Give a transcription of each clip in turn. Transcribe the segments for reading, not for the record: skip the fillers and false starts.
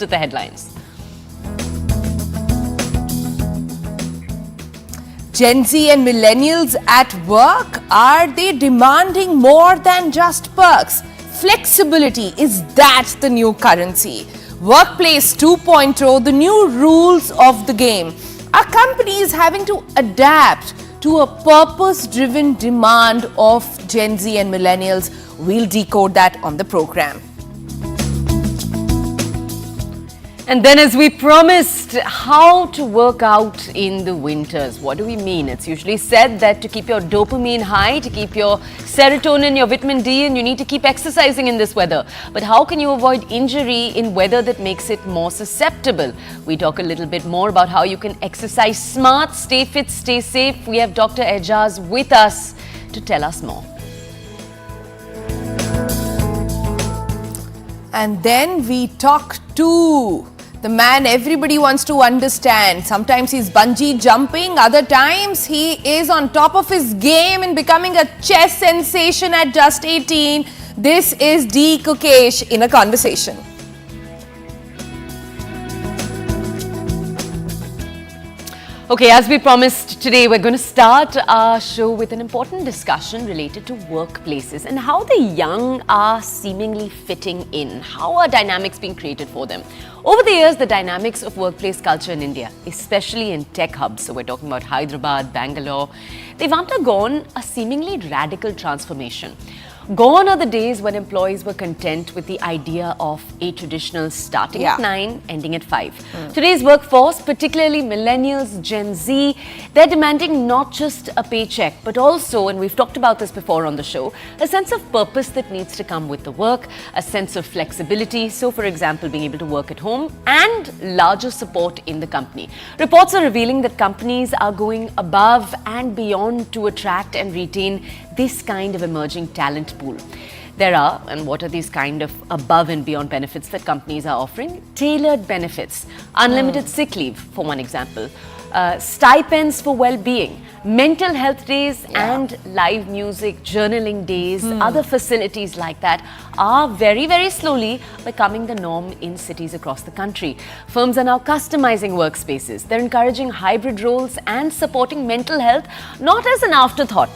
to the headlines. Gen Z and millennials at work, are they demanding more than just perks? Flexibility, is that the new currency? Workplace 2.0, the new rules of the game. Are companies having to adapt to a purpose-driven demand of Gen Z and millennials? We'll decode that on the program. And then, as we promised, how to work out in the winters. What do we mean? It's usually said that to keep your dopamine high, to keep your serotonin, your vitamin D, and you need to keep exercising in this weather. But how can you avoid injury in weather that makes it more susceptible? We talk a little bit more about how you can exercise smart, stay fit, stay safe. We have Dr. Ejaz with us to tell us more. And then we talk to the man everybody wants to understand. Sometimes he's bungee jumping, other times he is on top of his game and becoming a chess sensation at just 18. This is D Gukesh in a conversation. Okay, as we promised today, we're going to start our show with an important discussion related to workplaces and how the young are seemingly fitting in. How are dynamics being created for them? Over the years, the dynamics of workplace culture in India, especially in tech hubs, so we're talking about Hyderabad, Bangalore, they've undergone a seemingly radical transformation. Gone are the days when employees were content with the idea of a traditional starting at 9, ending at 5. Today's workforce, particularly millennials, Gen Z, they're demanding not just a paycheck, but also, and we've talked about this before on the show, a sense of purpose that needs to come with the work, a sense of flexibility. So, for example, being able to work at home and larger support in the company. Reports are revealing that companies are going above and beyond to attract and retain this kind of emerging talent pool. There are, and what are these kind of above and beyond benefits that companies are offering? Tailored benefits, unlimited sick leave, for one example, stipends for well-being, mental health days and live music, journaling days, other facilities like that are very, very slowly becoming the norm in cities across the country. Firms are now customizing workspaces. They're encouraging hybrid roles and supporting mental health, not as an afterthought,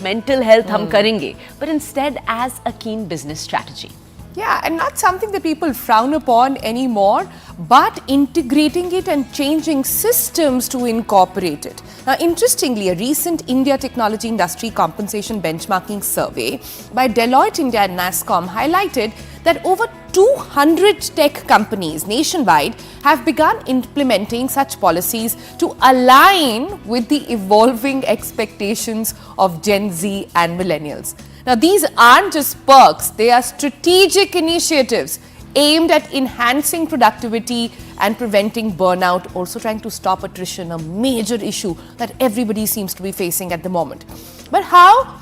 mental health hum karenge, but instead as a keen business strategy. Yeah, and not something that people frown upon anymore, but integrating it and changing systems to incorporate it. Now, interestingly, a recent India Technology Industry Compensation Benchmarking Survey by Deloitte India and NASSCOM highlighted that over 200 tech companies nationwide have begun implementing such policies to align with the evolving expectations of Gen Z and millennials. Now, these aren't just perks, they are strategic initiatives aimed at enhancing productivity and preventing burnout, also trying to stop attrition, a major issue that everybody seems to be facing at the moment. But how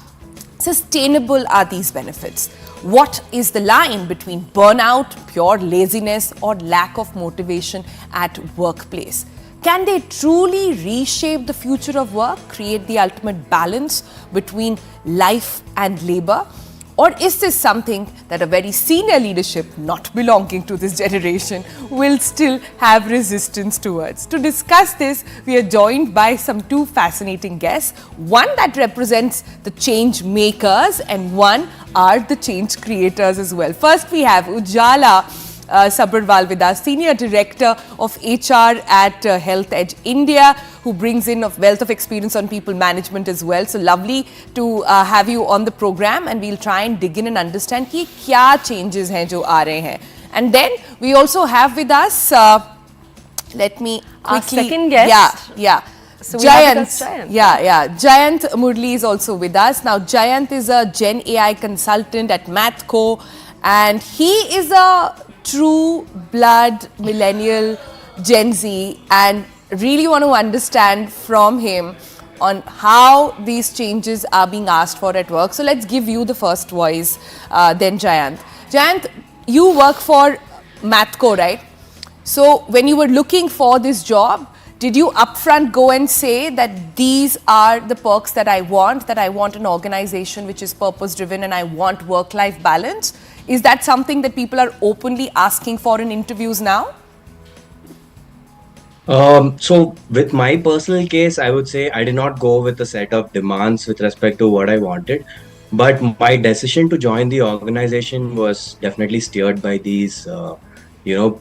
sustainable are these benefits? What is the line between burnout, pure laziness, or lack of motivation at workplace? Can they truly reshape the future of work, create the ultimate balance between life and labor? Or is this something that a very senior leadership, not belonging to this generation, will still have resistance towards? To discuss this, we are joined by some two fascinating guests. One that represents the change makers and one are the change creators as well. First, we have Ujjala Sabharwal with us, Senior Director of HR at Health Edge India, who brings in a wealth of experience on people management as well. So lovely to have you on the program, and we'll try and dig in and understand ki kya changes hain jo aa rahe hain. And then we also have with us, let me quickly, our second guest. So Jayant. Jayant Murli is also with us. Now, Jayant is a Gen AI consultant at Mathco, and he is a true blood millennial Gen Z, and really want to understand from him on how these changes are being asked for at work. So let's give you the first voice, then Jayant. Jayant, you work for Mathco, right? So when you were looking for this job, did you upfront go and say that these are the perks that I want an organization which is purpose driven and I want work-life balance? Is that something that people are openly asking for in interviews now? So with my personal case, I would say I did not go with a set of demands with respect to what I wanted, but my decision to join the organization was definitely steered by these,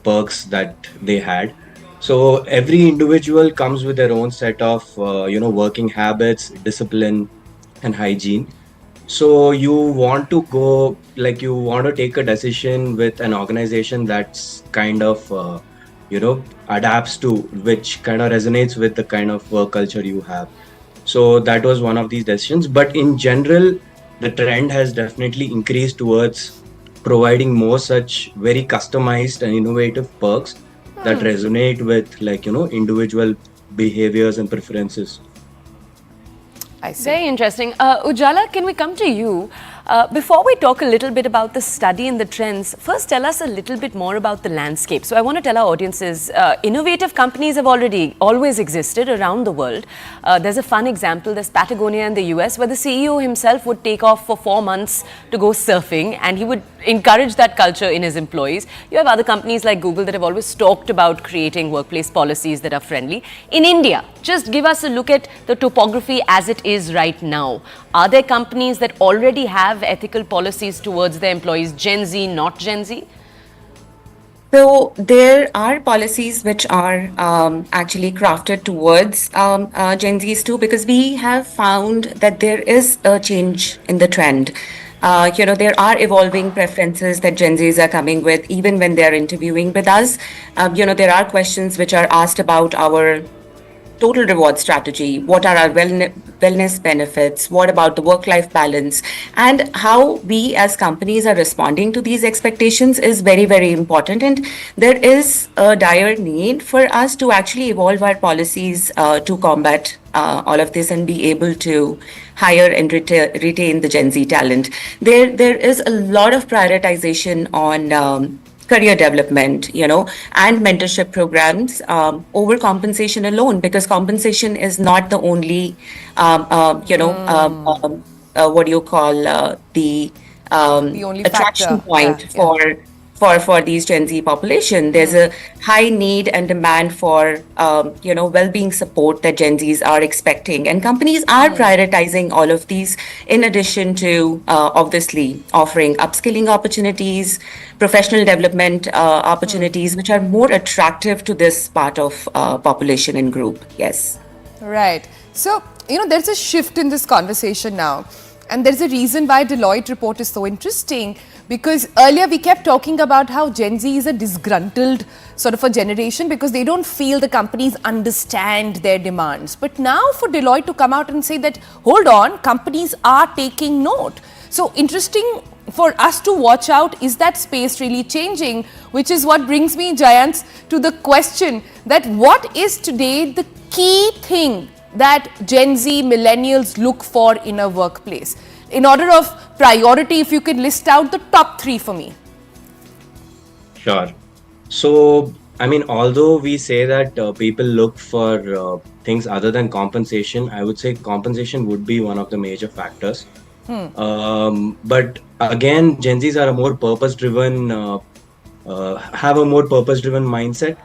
perks that they had. So every individual comes with their own set of, working habits, discipline, and hygiene. So you want to go, like you want to take a decision with an organization that's kind of, adapts to, which kind of resonates with the kind of work culture you have. So that was one of these decisions. But in general, the trend has definitely increased towards providing more such very customized and innovative perks that resonate with, individual behaviors and preferences. I see. Very interesting. Ujala, can we come to you? Before we talk a little bit about the study and the trends, first tell us a little bit more about the landscape. So I want to tell our audiences, innovative companies have always existed around the world. There's a fun example, there's Patagonia in the US, where the CEO himself would take off for 4 months to go surfing, and he would encourage that culture in his employees. You have other companies like Google that have always talked about creating workplace policies that are friendly. In India, just give us a look at the topography as it is right now. Are there companies that already have ethical policies towards their employees, Gen Z, not Gen Z? So there are policies which are actually crafted towards Gen Zs too, because we have found that there is a change in the trend. There are evolving preferences that Gen Zs are coming with, even when they're interviewing with us. There are questions which are asked about our total reward strategy, what are our wellness benefits, what about the work-life balance, and how we as companies are responding to these expectations is very, very important. And there is a dire need for us to actually evolve our policies to combat all of this and be able to hire and retain the Gen Z talent. There is a lot of prioritization on career development, and mentorship programs over compensation alone, because compensation is not the only, what do you call the only attraction factor. point Yeah. for these Gen Z population. There's a high need and demand for well-being support that Gen Zs are expecting, and companies are prioritizing all of these in addition to obviously offering upskilling opportunities, professional development opportunities, which are more attractive to this part of population and group. Yes. Right. So, there's a shift in this conversation now. And there's a reason why Deloitte report is so interesting, because earlier we kept talking about how Gen Z is a disgruntled sort of a generation because they don't feel the companies understand their demands. But now for Deloitte to come out and say that, hold on, companies are taking note. So interesting for us to watch out, is that space really changing? Which is what brings me, Jayant, to the question that what is today the key thing that Gen Z millennials look for in a workplace? In order of priority, if you could list out the top 3 for me. Sure. So, although we say that people look for things other than compensation, I would say compensation would be one of the major factors. But again, Gen Zs are a more purpose-driven, have a more purpose-driven mindset.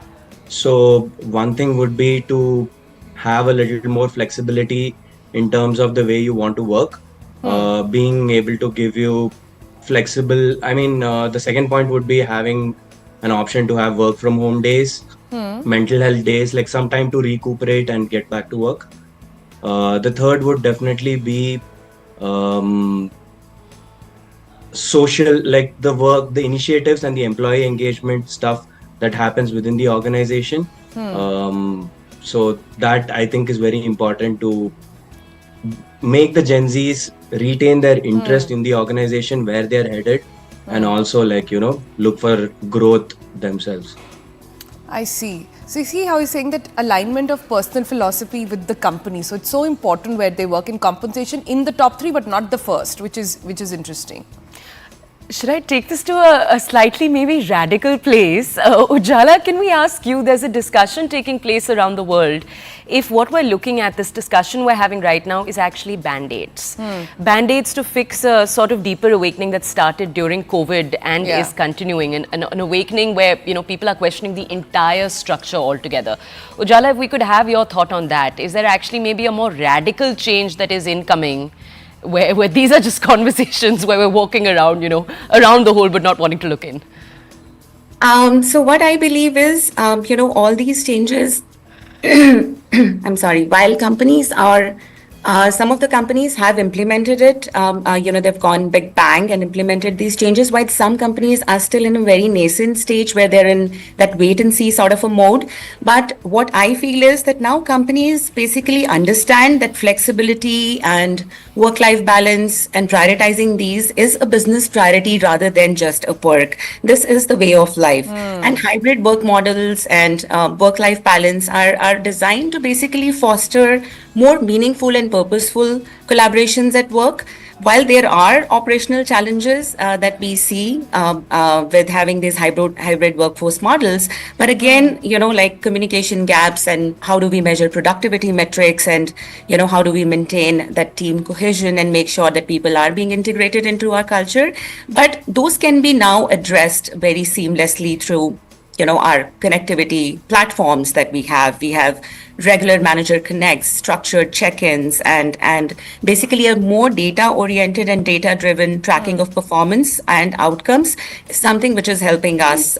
So one thing would be to have a little more flexibility in terms of the way you want to work, being able to give you flexible. The second point would be having an option to have work from home days, mental health days, like some time to recuperate and get back to work. The third would definitely be social, like the work, the initiatives and the employee engagement stuff that happens within the organization. So that I think is very important to make the Gen Zs retain their interest in the organization where they're headed, and also look for growth themselves. I see. So you see how you're saying that alignment of personal philosophy with the company. So it's so important where they work in compensation in the top 3, but not the first, which is interesting. Should I take this to a slightly maybe radical place? Ujala, can we ask you, there's a discussion taking place around the world. If what we're looking at, this discussion we're having right now is actually band-aids. Band-aids to fix a sort of deeper awakening that started during COVID and is continuing. An awakening where, you know, people are questioning the entire structure altogether. Ujala, if we could have your thought on that. Is there actually maybe a more radical change that is incoming? Where these are just conversations where we're walking around, you know, around the hole but not wanting to look in. So what I believe is, all these changes, I'm sorry, while companies are, some of the companies have implemented it, they've gone big bang and implemented these changes, while some companies are still in a very nascent stage where they're in that wait and see sort of a mode. But what I feel is that now companies basically understand that flexibility and work-life balance and prioritizing these is a business priority rather than just a perk. This is the way of life. And hybrid work models and work-life balance are designed to basically foster more meaningful and purposeful collaborations at work. While there are operational challenges that we see with having these hybrid workforce models, but again, like communication gaps and how do we measure productivity metrics and, how do we maintain that team cohesion and make sure that people are being integrated into our culture. But those can be now addressed very seamlessly through our connectivity platforms that we have. We have regular manager connects, structured check-ins, and basically a more data-oriented and data-driven tracking of performance and outcomes, something which is helping us,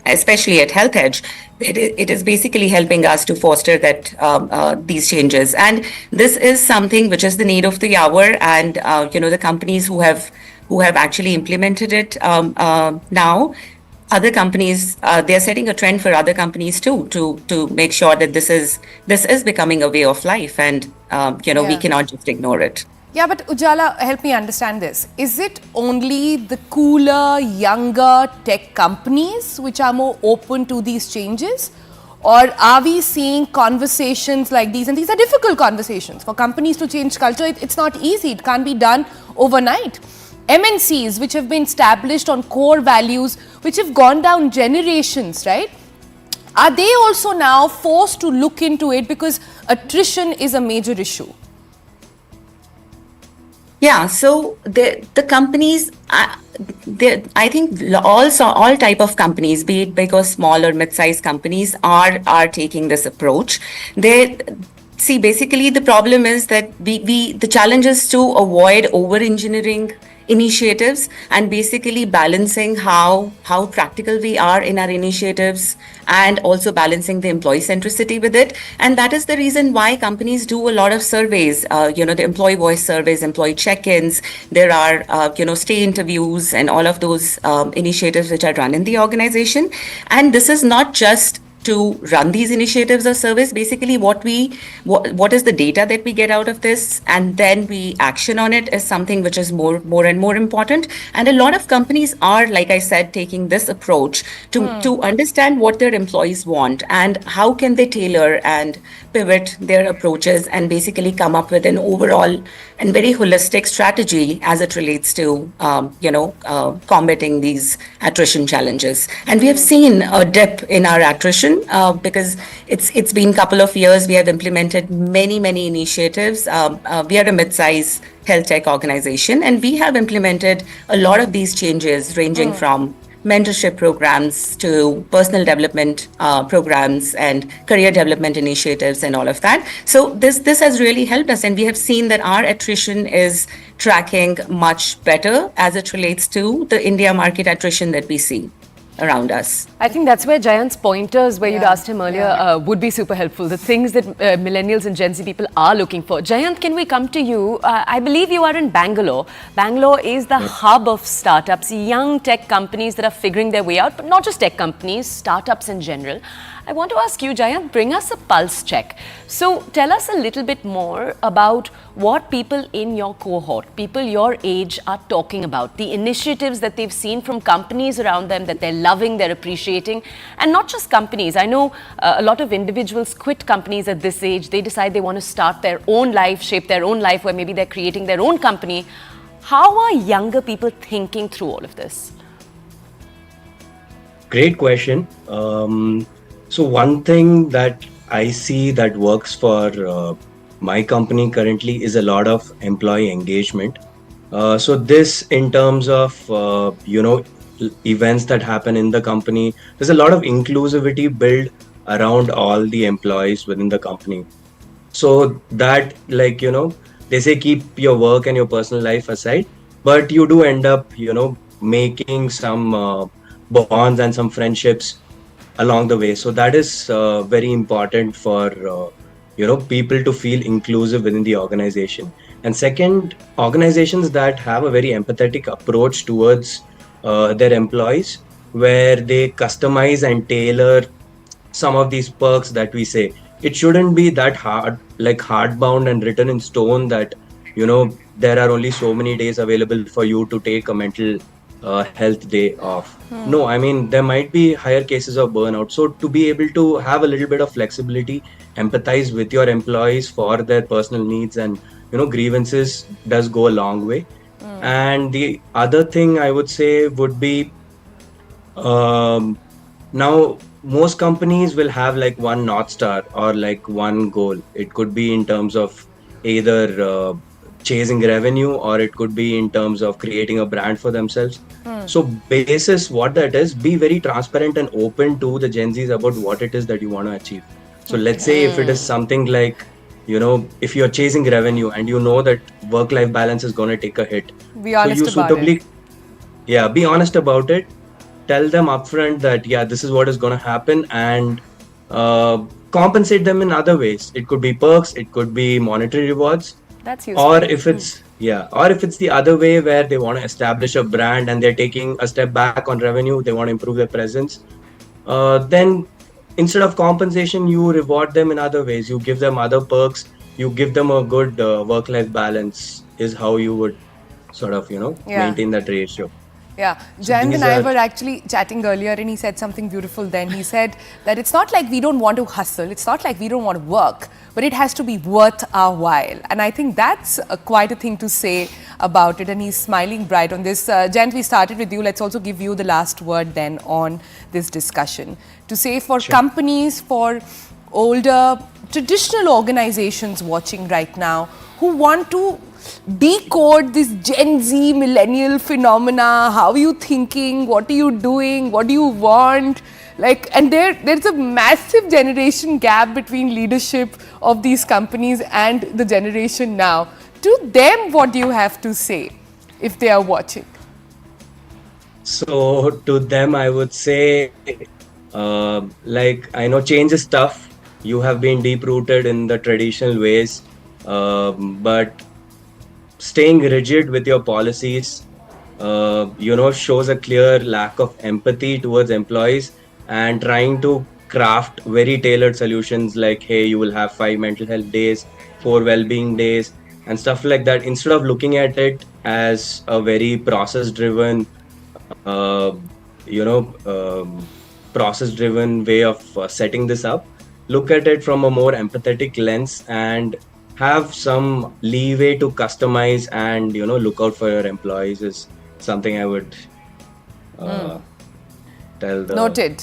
especially at Health Edge. It is basically helping us to foster that these changes. And this is something which is the need of the hour. And, the companies who have actually implemented it now, other companies, they're setting a trend for other companies too, to make sure that this is becoming a way of life, and we cannot just ignore it. Yeah, but Ujala, help me understand this. Is it only the cooler, younger tech companies which are more open to these changes? Or are we seeing conversations like these? And these are difficult conversations. For companies to change culture, it's not easy. It can't be done overnight. MNCs, which have been established on core values, which have gone down generations, right? Are they also now forced to look into it because attrition is a major issue? Yeah, so the companies, I think all type of companies, be it big or small or mid-sized companies, are taking this approach. See, basically the problem is that the challenge is to avoid over-engineering initiatives and basically balancing how practical we are in our initiatives and also balancing the employee centricity with it. And that is the reason why companies do a lot of surveys, the employee voice surveys, employee check-ins. There are, stay interviews and all of those initiatives which are run in the organization. And this is not just to run these initiatives or surveys. Basically what is the data that we get out of this, and then we action on it, is something which is more and more important. And a lot of companies are, like I said, taking this approach to understand what their employees want and how can they tailor and pivot their approaches and basically come up with an overall and very holistic strategy as it relates to combating these attrition challenges. And we have seen a dip in our attrition because it's been a couple of years. We have implemented many initiatives. We are a mid-size health tech organization, and we have implemented a lot of these changes, ranging from mentorship programs to personal development programs and career development initiatives and all of that. So this has really helped us, and we have seen that our attrition is tracking much better as it relates to the India market attrition that we see around us. I think that's where Jayant's pointers, where you'd asked him earlier, would be super helpful. The things that millennials and Gen Z people are looking for. Jayant, can we come to you? I believe you are in Bangalore. Bangalore is the hub of startups, young tech companies that are figuring their way out, but not just tech companies, startups in general. I want to ask you, Jayant, bring us a pulse check. So tell us a little bit more about what people in your cohort, people your age, are talking about, the initiatives that they've seen from companies around them that they're loving, they're appreciating, and not just companies. I know a lot of individuals quit companies at this age. They decide they want to start their own life, shape their own life, where maybe they're creating their own company. How are younger people thinking through all of this? Great question. So one thing that I see that works for my company currently is a lot of employee engagement. So this, in terms of events that happen in the company, there's a lot of inclusivity built around all the employees within the company. So that, like, they say keep your work and your personal life aside, but you do end up making some bonds and some friendships along the way. So that is very important for people to feel inclusive within the organization. And second, organizations that have a very empathetic approach towards their employees, where they customize and tailor some of these perks that we say. It shouldn't be that hard, like hardbound and written in stone, that there are only so many days available for you to take a mental health day off. No, I mean, there might be higher cases of burnout. So to be able to have a little bit of flexibility, empathize with your employees for their personal needs and grievances does go a long way. And the other thing I would say would be, now most companies will have like one North Star or like one goal. It could be in terms of either chasing revenue, or it could be in terms of creating a brand for themselves. So basis what that is, be very transparent and open to the Gen Zs about what it is that you want to achieve. So let's say if it is something like, if you're chasing revenue and you know that work-life balance is going to take a hit. Be honest about it. Yeah, be honest about it. Tell them upfront that, yeah, this is what is going to happen, and compensate them in other ways. It could be perks, it could be monetary rewards. That's useful. Or if it's the other way, where they want to establish a brand and they're taking a step back on revenue, they want to improve their presence, then instead of compensation, you reward them in other ways. You give them other perks, you give them a good work-life balance, is how you would sort of maintain that ratio. Yeah, Jayant and I were actually chatting earlier, and he said something beautiful then. He said that it's not like we don't want to hustle, it's not like we don't want to work, but it has to be worth our while. And I think that's quite a thing to say about it, and he's smiling bright on this. Jayant, we started with you. Let's also give you the last word then on this discussion. To say for companies, for older traditional organizations watching right now who want to decode this Gen Z millennial phenomena. How are you thinking? What are you doing? What do you want? And there's a massive generation gap between leadership of these companies and the generation now. To them, what do you have to say if they are watching? So to them, I would say, I know change is tough. You have been deep rooted in the traditional ways, but staying rigid with your policies, shows a clear lack of empathy towards employees, and trying to craft very tailored solutions like, hey, you will have 5 mental health days, 4 well-being days, and stuff like that. Instead of looking at it as a very process-driven, process-driven way of setting this up, look at it from a more empathetic lens and have some leeway to customize and look out for your employees is something I would tell the... Noted.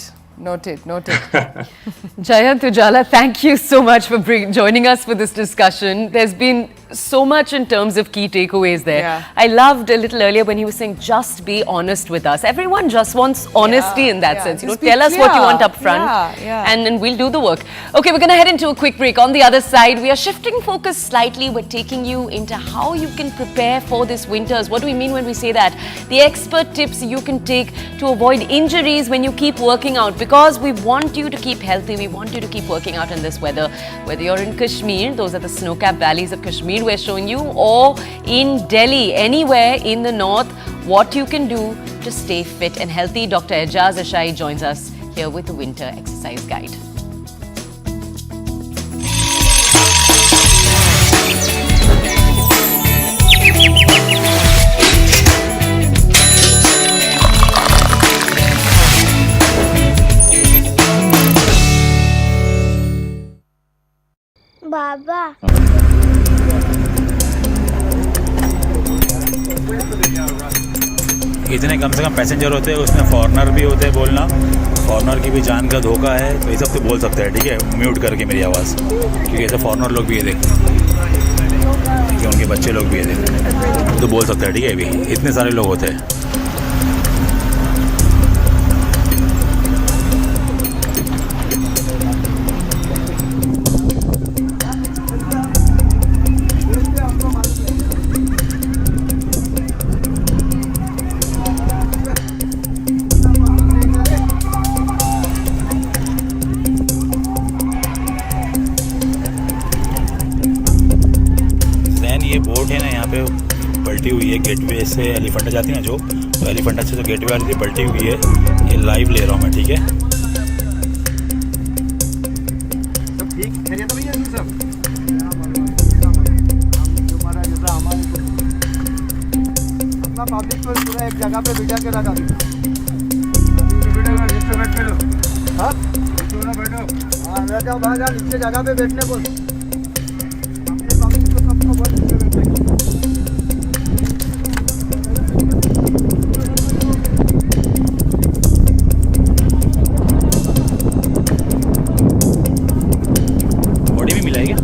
Jayant Ujala, thank you so much for joining us for this discussion. There's been so much in terms of key takeaways there. Yeah. I loved a little earlier when he was saying, just be honest with us. Everyone just wants honesty in that sense. Just tell us what you want up front, and then we'll do the work. Okay, we're going to head into a quick break. On the other side, we are shifting focus slightly. We're taking you into how you can prepare for this winters. What do we mean when we say that? The expert tips you can take to avoid injuries when you keep working out, because we want you to keep healthy. We want you to keep working out in this weather. Whether you're in Kashmir, those are the snow-capped valleys of Kashmir we're showing you, or in Delhi, anywhere in the north, what you can do to stay fit and healthy. Dr. Ejaz Ashai joins us here with the winter exercise guide. Baba. इतने कम से कम passenger होते हैं, उसमें foreigner भी होते हैं, बोलना foreigner की भी जान का धोखा है, तो ये सब तो बोल सकते हैं, ठीक है, म्यूट करके मेरी आवाज़, क्योंकि ऐसे फॉरेनर लोग भी ये देखते हैं, कि उनके बच्चे लोग भी ये देखते हैं, तो बोल सकते हैं, ठीक है, अभी इतने सारे लोग होते हैं। ये बोट है ना, यहाँ पे पलटी हुई है, गेटवे से एलिफेंटा जाती है ना जो, तो एलिफेंटा से जो गेटवे वाली थी पलटी हुई है, ये लाइव ले रहा हूँ मैं, ठीक है। सब ठीक खैरियत तो भैया सब अपना पब्लिक को पूरा एक जगह पे बिठा के रखा बैठ लो। हाँ बैठो, हाँ बैठ जाओ, बाहर जाओ, नीचे जगह पे बैठने को बॉडी भी मिला है क्या?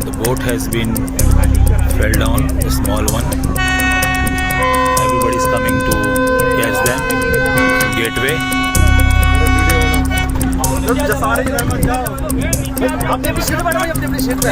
The boat has been fell down, a small one. Everybody is coming to catch them. Gateway. अपने भी सीट बैठो, अपने सीट पे।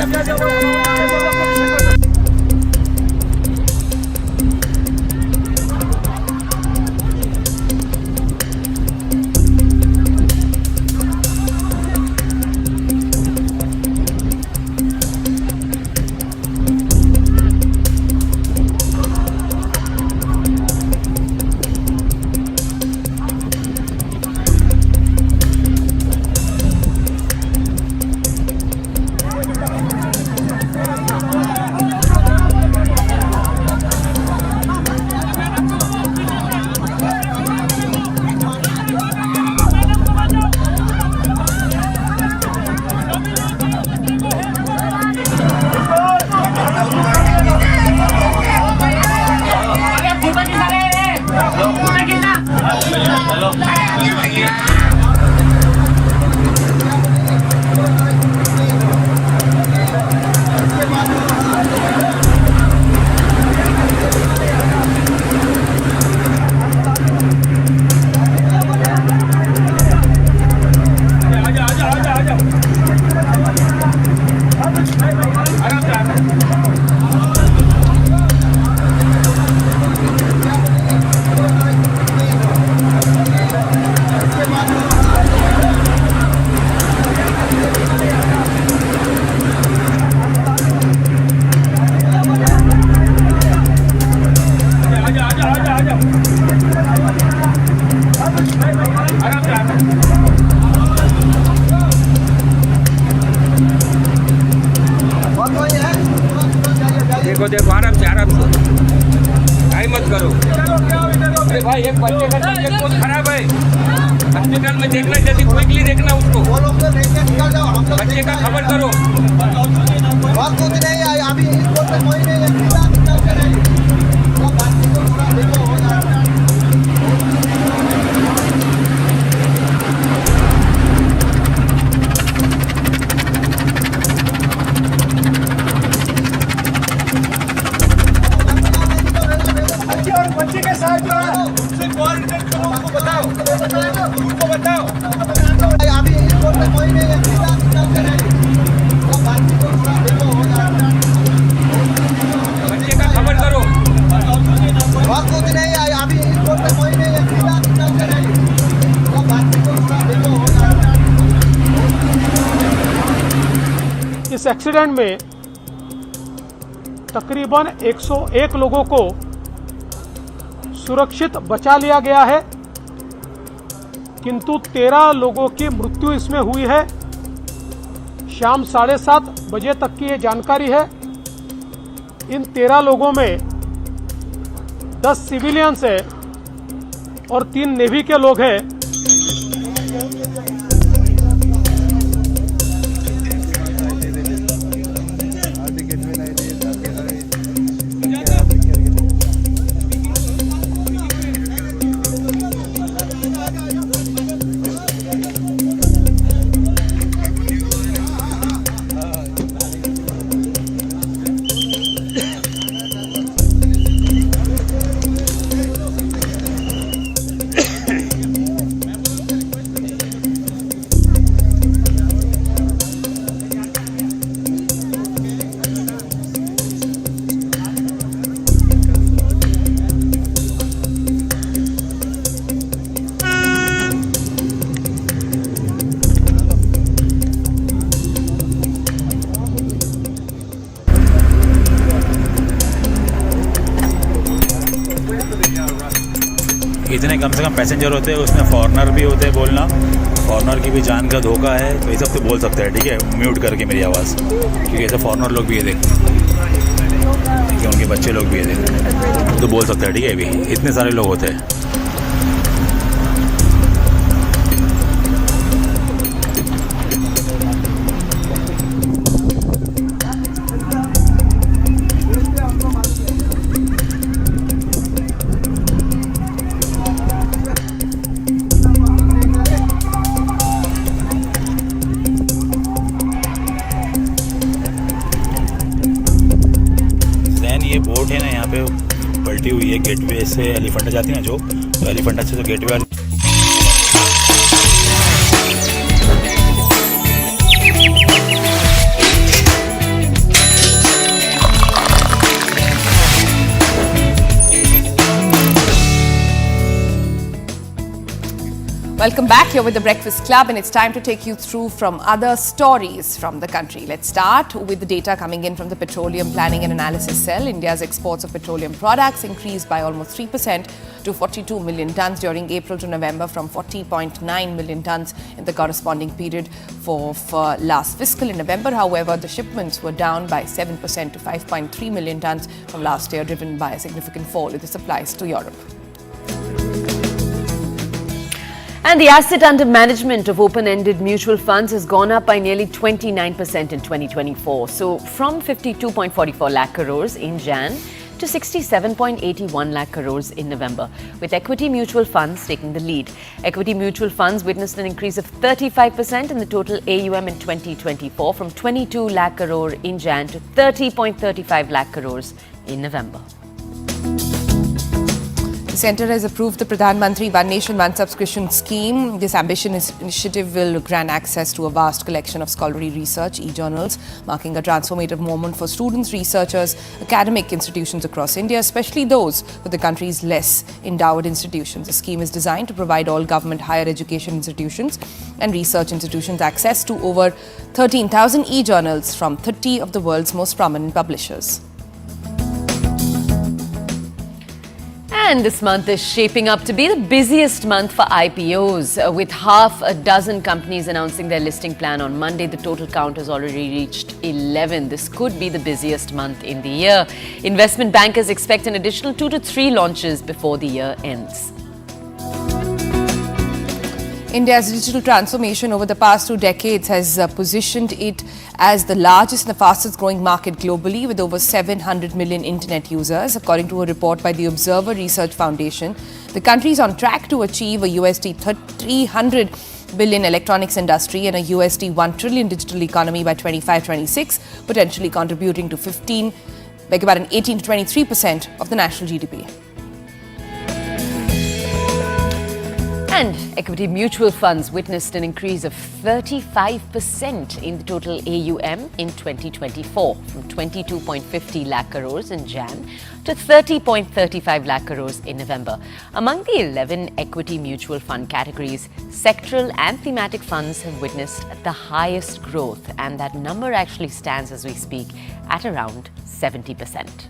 देखो देखो, आराम से टाइम मत करो। अरे भाई, एक बच्चे का तबीयत बहुत खराब है, हॉस्पिटल में देखना, जल्दी क्विकली देखना उसको, बच्चे का खबर करो। कुछ नहीं है अभी, कोई नहीं है। बच्चे के साथ जो है उससे कोऑर्डिनेट करो, उसको बताओ, उनको बताओ। अभी कोई नहीं है, बच्चे का खबर करो। कुछ नहीं है अभी, कोई नहीं है। इस एक्सीडेंट में तकरीबन 101 लोगों को सुरक्षित बचा लिया गया है, किंतु 13 लोगों की मृत्यु इसमें हुई है। शाम 7:30 बजे तक की ये जानकारी है। इन 13 लोगों में 10 सिविलियंस है और 3 नेवी के लोग हैं। इतने कम से कम पैसेंजर होते हैं, उसमें फॉरनर भी होते हैं बोलना, फॉरनर की भी जान का धोखा है, तो ये सब तो बोल सकते हैं, ठीक है, म्यूट करके मेरी आवाज़, क्योंकि ऐसे फॉरनर लोग भी ये देख, ठीक है, उनके बच्चे लोग भी ये देख, तो बोल सकते हैं, ठीक है, अभी इतने सारे लोग होते हैं। ये बोट है ना, यहाँ पे पलटी हुई है, गेटवे से एलिफेंटा जाती है ना जो, तो एलिफेंटा से तो gateway Welcome back. You're with the Breakfast Club, and it's time to take you through from other stories from the country. Let's start with the data coming in from the Petroleum Planning and Analysis Cell. India's exports of petroleum products increased by almost 3% to 42 million tons during April to November from 40.9 million tons in the corresponding period for last fiscal. In November, however, the shipments were down by 7% to 5.3 million tons from last year, driven by a significant fall in the supplies to Europe. And the asset under management of open-ended mutual funds has gone up by nearly 29% in 2024. So from 52.44 lakh crores in Jan to 67.81 lakh crores in November, with equity mutual funds taking the lead. Equity mutual funds witnessed an increase of 35% in the total AUM in 2024 from 22 lakh crore in Jan to 30.35 lakh crores in November. The centre has approved the Pradhan Mantri One Nation One Subscription scheme. This ambitious initiative will grant access to a vast collection of scholarly research, e-journals, marking a transformative moment for students, researchers, academic institutions across India, especially those with the country's less endowed institutions. The scheme is designed to provide all government higher education institutions and research institutions access to over 13,000 e-journals from 30 of the world's most prominent publishers. And this month is shaping up to be the busiest month for IPOs, with half a dozen companies announcing their listing plan on Monday. The total count has already reached 11. This could be the busiest month in the year. Investment bankers expect an additional 2 to 3 launches before the year ends. India's digital transformation over the past 2 decades has positioned it as the largest and the fastest growing market globally, with over 700 million internet users. According to a report by the Observer Research Foundation, the country is on track to achieve a USD 300 billion electronics industry and a USD 1 trillion digital economy by 25-26, potentially contributing to 18 to 23% of the national GDP. And equity mutual funds witnessed an increase of 35% in the total AUM in 2024, from 22.50 lakh crores in Jan to 30.35 lakh crores in November. Among the 11 equity mutual fund categories, sectoral and thematic funds have witnessed the highest growth, and that number actually stands as we speak at around 70%.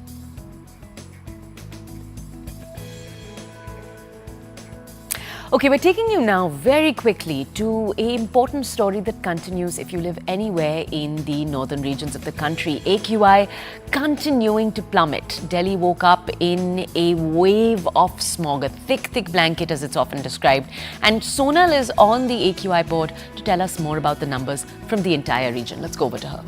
Okay, we're taking you now very quickly to an important story that continues if you live anywhere in the northern regions of the country. AQI continuing to plummet. Delhi woke up in a wave of smog, a thick blanket as it's often described. And Sonal is on the AQI board to tell us more about the numbers from the entire region. Let's go over to her.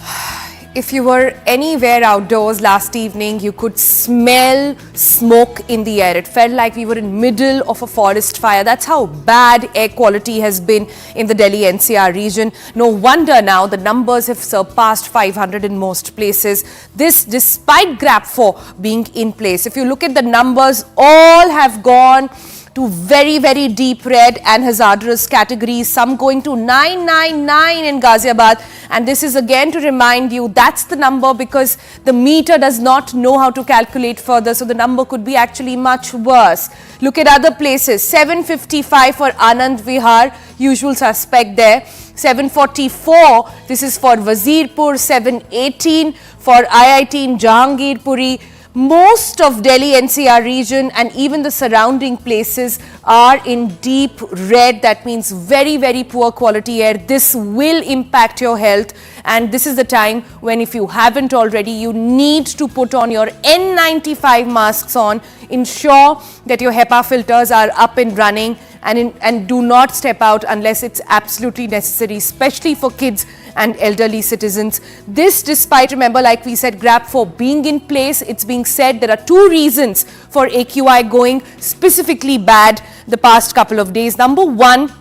If you were anywhere outdoors last evening, you could smell smoke in the air. It felt like we were in middle of a forest fire. That's how bad air quality has been in the Delhi NCR region. No wonder now the numbers have surpassed 500 in most places. This despite GRAP 4 being in place. If you look at the numbers, all have gone to very deep red and hazardous categories, some going to 999 in Ghaziabad. And this is again to remind you that's the number because the meter does not know how to calculate further. So the number could be actually much worse. Look at other places. 755 for Anand Vihar, usual suspect there. 744, this is for Wazirpur. 718 for IIT in Jahangirpuri. most of Delhi NCR region and even the surrounding places are in deep red. That means very, very poor quality air. This will impact your health, and this is the time when, if you haven't already, you need to put on your N95 masks on. Ensure that your HEPA filters are up and running, and do not step out unless it's absolutely necessary, especially for kids and elderly citizens. This, despite, remember, like we said, GRAP 4 being in place, it's being said there are 2 reasons for AQI going specifically bad the past couple of days. Number one,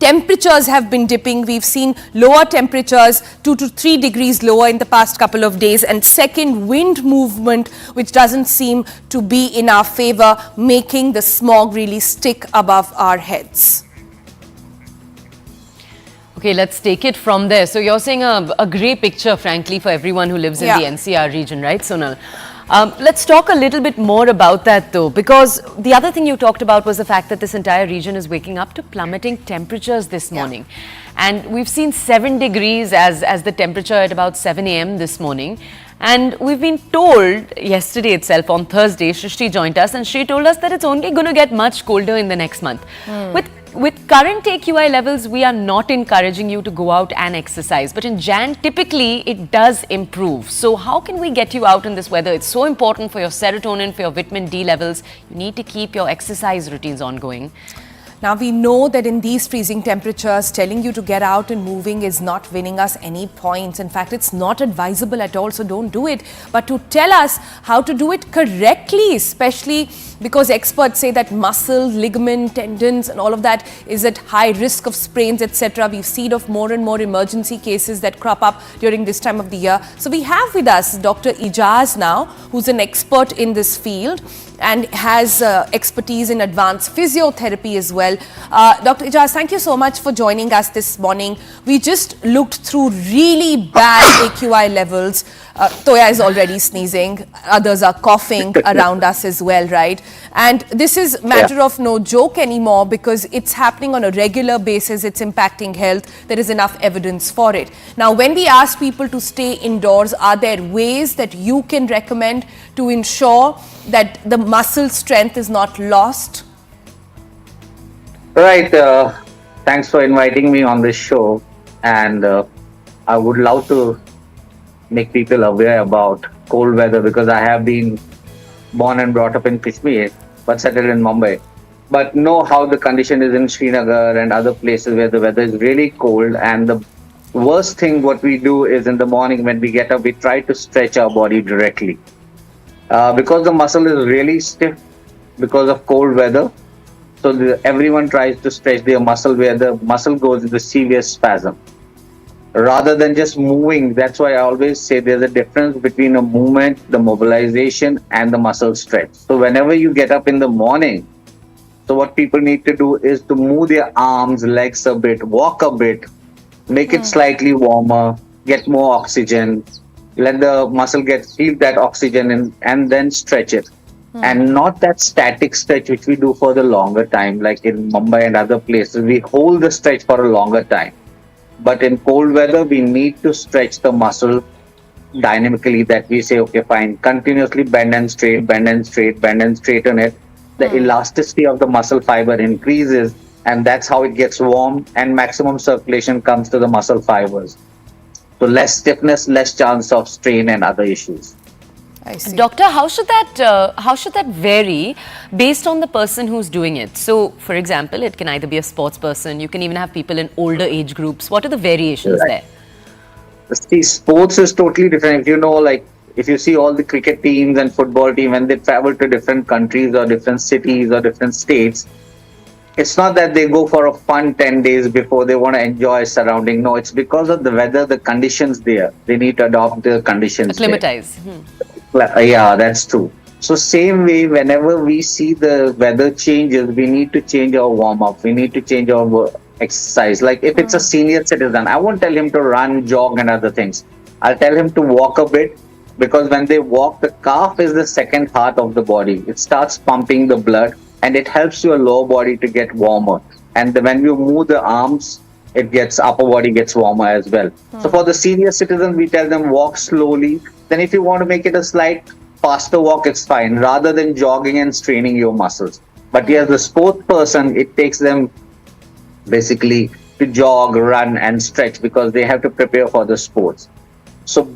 temperatures have been dipping. We've seen lower temperatures, 2 to 3 degrees lower in the past couple of days. And second, wind movement, which doesn't seem to be in our favor, making the smog really stick above our heads. Okay, let's take it from there. So you're saying a grey picture, frankly, for everyone who lives in the NCR region, right, Sonal? Let's talk a little bit more about that, though, because the other thing you talked about was the fact that this entire region is waking up to plummeting temperatures this morning. And we've seen 7 degrees as the temperature at about 7 a.m. this morning. And we've been told yesterday itself, on Thursday, Shrishti joined us and she told us that it's only going to get much colder in the next month. With current AQI levels, we are not encouraging you to go out and exercise. But in Jan, typically, it does improve. So how can we get you out in this weather? It's so important for your serotonin, for your vitamin D levels. You need to keep your exercise routines ongoing. Now, we know that in these freezing temperatures, telling you to get out and moving is not winning us any points. In fact, it's not advisable at all, so don't do it. But to tell us how to do it correctly, especially because experts say that muscle, ligament, tendons and all of that is at high risk of sprains, etc. We've seen of more and more emergency cases that crop up during this time of the year. So we have with us Dr. Ijaz now, who's an expert in this field and has expertise in advanced physiotherapy as well. Dr. Ijaz, thank you so much for joining us this morning. We just looked through really bad AQI levels. Toya is already sneezing. Others are coughing around us as well, right? And this is matter of no joke anymore because it's happening on a regular basis. It's impacting health. There is enough evidence for it. Now, when we ask people to stay indoors, are there ways that you can recommend to ensure that the muscle strength is not lost? Right. Thanks for inviting me on this show. And I would love to make people aware about cold weather because I have been born and brought up in Kashmir but settled in Mumbai. But know how the condition is in Srinagar and other places where the weather is really cold. And the worst thing what we do is in the morning when we get up, we try to stretch our body directly. Because the muscle is really stiff because of cold weather. So everyone tries to stretch their muscle where the muscle goes into severe spasm. Rather than just moving, that's why I always say there's a difference between a movement, the mobilization and the muscle stretch. So whenever you get up in the morning, so what people need to do is to move their arms, legs a bit, walk a bit, make it slightly warmer, get more oxygen, let the muscle feel that oxygen and then stretch it. And not that static stretch which we do for the longer time, like in Mumbai and other places, we hold the stretch for a longer time. But in cold weather, we need to stretch the muscle dynamically that we say, okay, fine, continuously bend and straight, bend and straight, bend and straighten it. The elasticity of the muscle fiber increases and that's how it gets warm and maximum circulation comes to the muscle fibers. So less stiffness, less chance of strain and other issues. I see. Doctor, how should that vary based on the person who's doing it? So, for example, it can either be a sports person, you can even have people in older age groups. What are the variations there? See, sports is totally different. If you know, like, if you see all the cricket teams and football team, when they travel to different countries or different cities or different states, it's not that they go for a fun 10 days before they want to enjoy surrounding. No, it's because of the weather, the conditions there. They need to adopt the conditions. Acclimatize. Yeah, that's true. So same way, whenever we see the weather changes, we need to change our warm-up. We need to change our exercise. Like if it's a senior citizen, I won't tell him to run, jog and other things. I'll tell him to walk a bit because when they walk, the calf is the second heart of the body. It starts pumping the blood and it helps your lower body to get warmer. And when you move the arms, upper body gets warmer as well. So for the senior citizens, we tell them walk slowly. Then if you want to make it a slight faster walk, it's fine, rather than jogging and straining your muscles. But yes, the sports person, it takes them basically to jog, run, and stretch because they have to prepare for the sports. So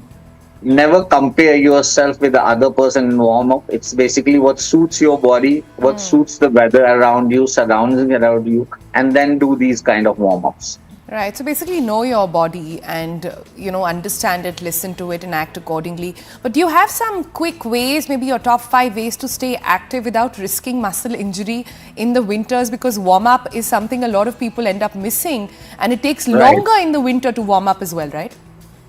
never compare yourself with the other person in warm up. It's basically what suits your body, what suits the weather around you, surroundings around you, and then do these kind of warm ups. Right. So basically know your body and, understand it, listen to it and act accordingly. But do you have some quick ways, maybe your top 5 ways to stay active without risking muscle injury in the winters? Because warm up is something a lot of people end up missing, and it takes longer in the winter to warm up as well, right?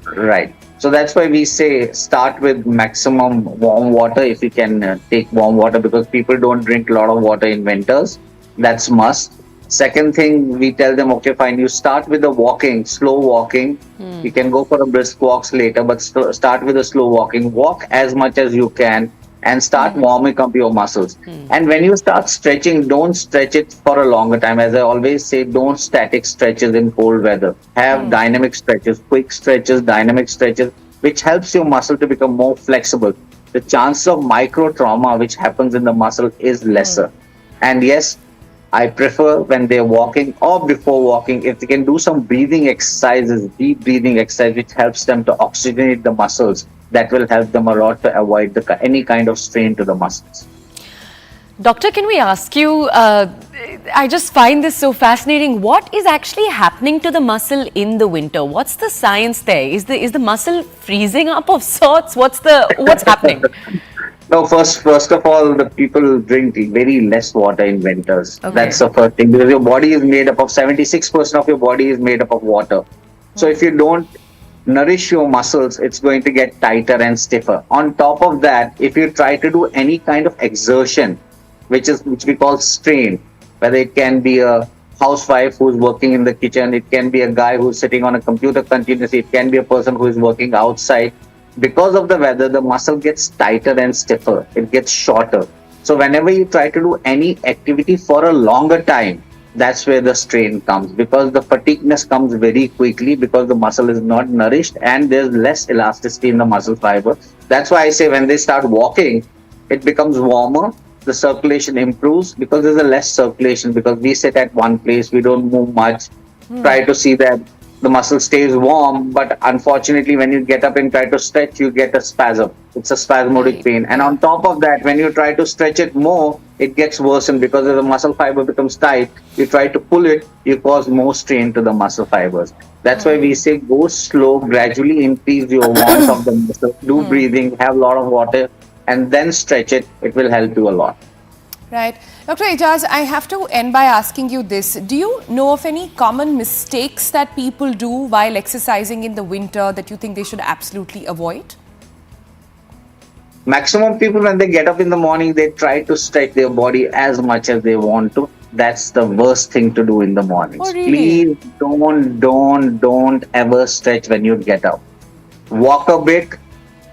Right. So that's why we say start with maximum warm water if you can take warm water, because people don't drink a lot of water in winters. That's must. Second thing, we tell them, okay, fine, you start with the walking, slow walking. You can go for a brisk walks later, but start with a slow walking. Walk as much as you can and start warming up your muscles. And when you start stretching, don't stretch it for a longer time. As I always say, don't static stretches in cold weather. Have dynamic stretches, quick stretches, dynamic stretches, which helps your muscle to become more flexible. The chance of micro trauma which happens in the muscle is lesser. And yes, I prefer when they're walking or before walking, if they can do some breathing exercises, deep breathing exercise, which helps them to oxygenate the muscles. That will help them a lot to avoid any kind of strain to the muscles. Doctor, can we ask you, I just find this so fascinating. What is actually happening to the muscle in the winter? What's the science there? Is the muscle freezing up of sorts? What's happening? No, first of all, the people drink very less water in winters. Okay. That's the first thing, because your body is made up of 76% of your body is made up of water. So if you don't nourish your muscles, it's going to get tighter and stiffer. On top of that, if you try to do any kind of exertion, which we call strain, whether it can be a housewife who's working in the kitchen, it can be a guy who's sitting on a computer continuously, it can be a person who is working outside. Because of the weather, the muscle gets tighter and stiffer. It gets shorter. So whenever you try to do any activity for a longer time, that's where the strain comes, because the fatigueness comes very quickly because the muscle is not nourished and there's less elasticity in the muscle fiber. That's why I say when they start walking, it becomes warmer. The circulation improves because there's a less circulation, because we sit at one place, we don't move much. Try to see that the muscle stays warm, but unfortunately when you get up and try to stretch, you get a spasm. It's a spasmodic pain. And on top of that, when you try to stretch it more, it gets worsened because as the muscle fiber becomes tight, you try to pull it, you cause more strain to the muscle fibers. That's why we say go slow, gradually increase your warmth of the muscle, do breathing, have a lot of water, and then stretch it. It will help you a lot. Right. Dr. Ijaz, I have to end by asking you this. Do you know of any common mistakes that people do while exercising in the winter that you think they should absolutely avoid? Maximum people, when they get up in the morning, they try to stretch their body as much as they want to. That's the worst thing to do in the mornings. Oh, really? Please don't ever stretch when you get up. Walk a bit,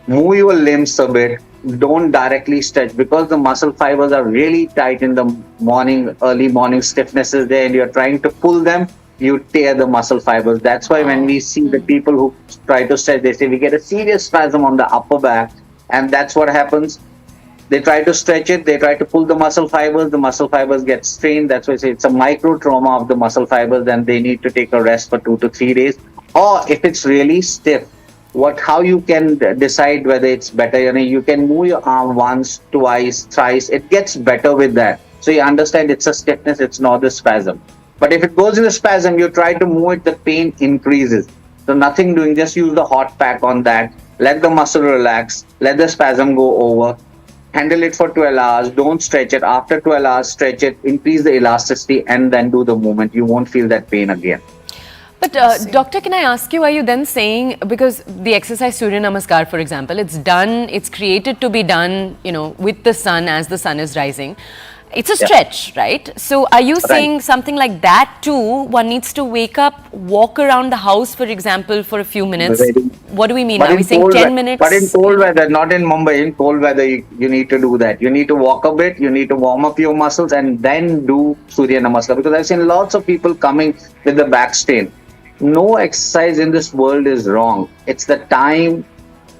move your limbs a bit. Don't directly stretch, because the muscle fibers are really tight in the morning, early morning stiffness is there, and you're trying to pull them, you tear the muscle fibers. That's why when we see the people who try to stretch, they say we get a serious spasm on the upper back, and that's what happens. They try to stretch it, they try to pull the muscle fibers get strained. That's why I say it's a micro trauma of the muscle fibers, then they need to take a rest for 2 to 3 days. Or if it's really stiff, how you can decide whether it's better. You can move your arm once, twice, thrice. It gets better with that. So you understand it's a stiffness, it's not a spasm. But if it goes in a spasm, you try to move it, the pain increases. So nothing doing, just use the hot pack on that. Let the muscle relax, let the spasm go over. Handle it for 12 hours, don't stretch it. After 12 hours, stretch it, increase the elasticity, and then do the movement. You won't feel that pain again. But doctor, can I ask you, are you then saying, because the exercise Surya Namaskar, for example, it's created to be done, with the sun as the sun is rising. It's a stretch, right? So are you saying something like that too? One needs to wake up, walk around the house, for example, for a few minutes. What do we mean? Are we saying 10 minutes? But in cold weather, not in Mumbai, in cold weather, you need to do that. You need to walk a bit, you need to warm up your muscles and then do Surya Namaskar. Because I've seen lots of people coming with the back strain. No exercise in this world is wrong. It's the time,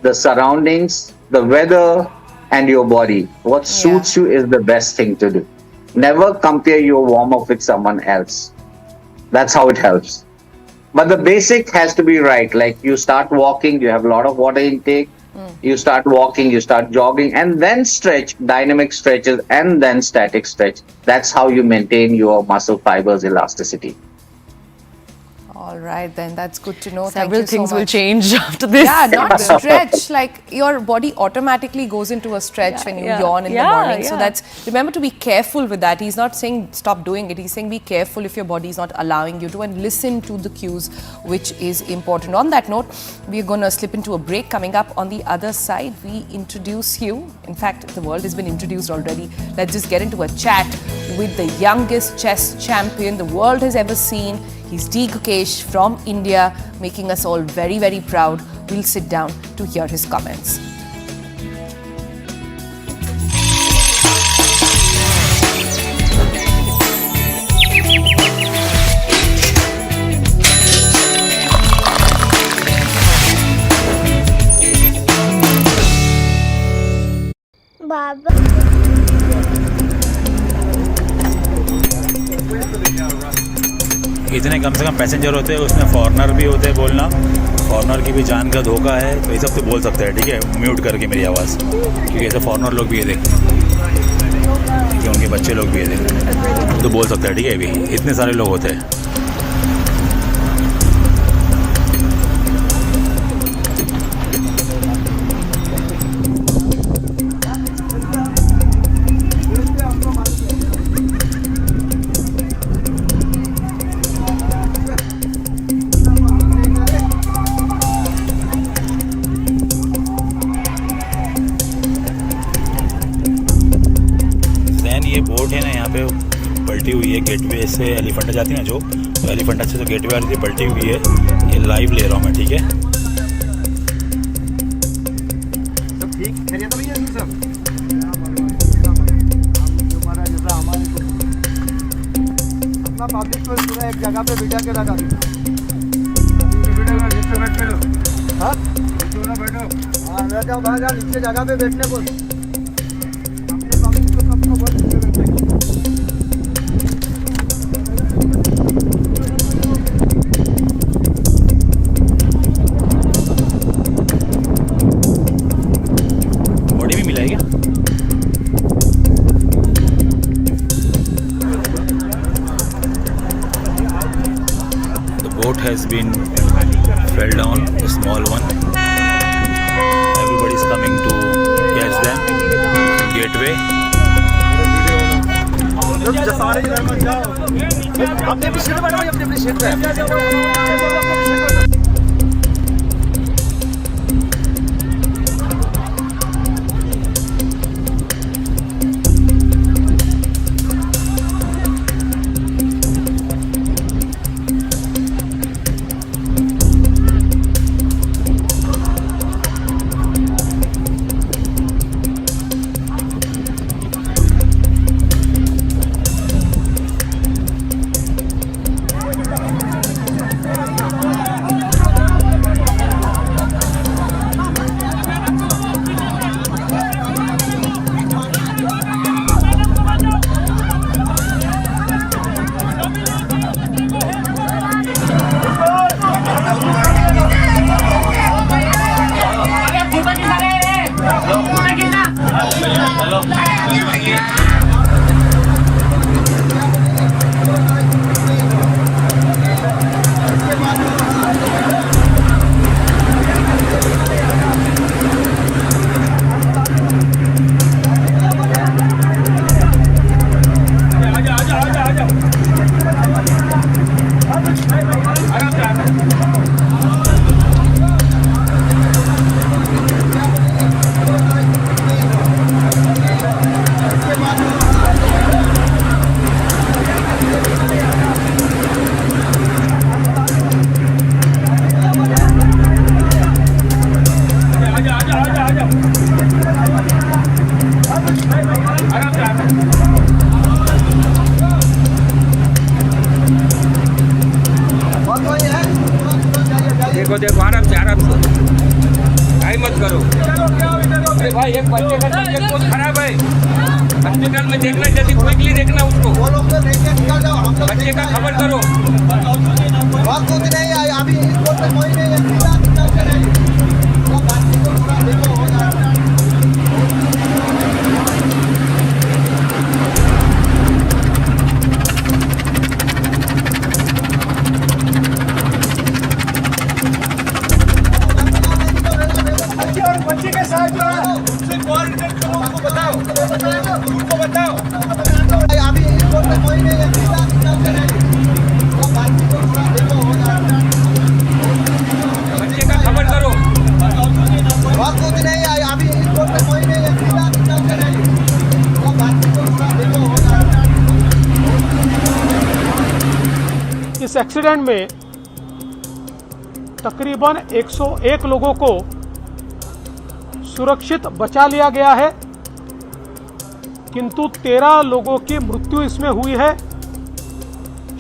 the surroundings, the weather, and your body. What suits you is the best thing to do. Never compare your warm-up with someone else. That's how it helps. But the basic has to be right. Like you start walking, you have a lot of water intake. You start walking, you start jogging, and then stretch, dynamic stretches, and then static stretch. That's how you maintain your muscle fibers elasticity. All right, then that's good to know. Several Thank you things so will much. change after this. Yeah, not stretch. Like your body automatically goes into a stretch when you yawn in the morning. So that's, remember to be careful with that. He's not saying stop doing it. He's saying be careful if your body is not allowing you to, and listen to the cues, which is important. On that note, we're going to slip into a break. Coming up on the other side, we introduce you. In fact, the world has been introduced already. Let's just get into a chat with the youngest chess champion the world has ever seen. He's D Gukesh from India, making us all very, very proud. We'll sit down to hear his comments. इतने कम से कम passenger होते हैं, उसमें foreigner भी होते हैं, बोलना foreigner की भी जान का धोखा है, तो ये सब तो बोल सकते हैं, ठीक है, म्यूट करके मेरी आवाज़, क्योंकि ऐसे फॉरनर लोग भी ये देख, क्योंकि उनके बच्चे लोग भी ये देख, तो बोल सकते हैं, ठीक है, भी इतने सारे लोग होते हैं. ये बोट है ना, यहाँ पे पलटी हुई है, गेटवे से एलिफेंटा जाती है ना, जो तो एलिफेंटा से जो गेटवे आ रही थी पलटी हुई है. ये लाइव ले रहा हूँ मैं, ठीक है. सब ठीक खैरियत है भैया सब. अपना पब्लिक को पूरा एक जगह पे बिठा के लगा दी. हाँ बैठो. हाँ बैठ जाओ, बाहर जाओ, नीचे जगह पे बैठने को. अपने पब्लिक को सबको बहुत बॉडी भी मिला है क्या? The boat has been fell down, a small one. Everybody is coming to catch them. Gateway. सारे इधर मत जाओ. अपने भी सीट बैठो, अपने सीट पे. जल्दी क्विकली देखना उसको वो लोग तो लेके निकल जाओ, हम लोग बच्चे का खबर करो वक्त कुछ नहीं है अभी इस कोर्ट में कोई नहीं है, सीधा निकल के नहीं। वो बाकी को थोड़ा देखो हो जाएगा। और बच्चे के साथ जो है उनसे कोऑर्डिनेट करो, उनको बताओ उनको बताओ अभी इस कोर्ट में कोई नहीं है, सीधा निकल के नहीं। वो बाकी को थोड़ा देखो हो जाएगा। बच्चे का खबर करो वक्त कुछ नहीं है अभी इस कोर्ट में कोई नहीं है, सीधा निकल के नहीं। वो बाकी को थोड़ा देखो हो जाएगा। इस एक्सीडेंट में तकरीबन 101 लोगों को सुरक्षित बचा लिया गया है, किंतु 13 लोगों की मृत्यु इसमें हुई है।